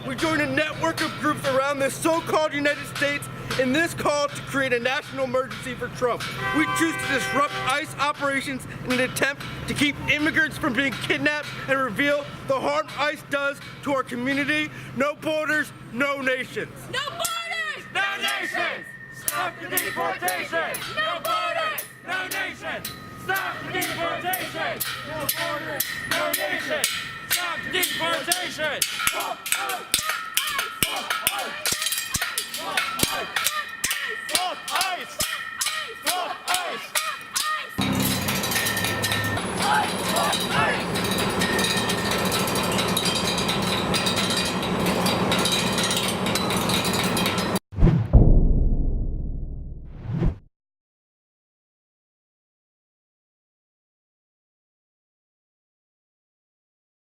we join a network of groups around the so-called United States in this call to create a national emergency for Trump. We choose to disrupt ICE operations in an attempt to keep immigrants from being kidnapped and reveal the harm ICE does to our community. No borders, no nations. No borders! No nations! Stop the deportation! No borders! No nations! Stop the deportation! No borders! No nations! Stop the deportation!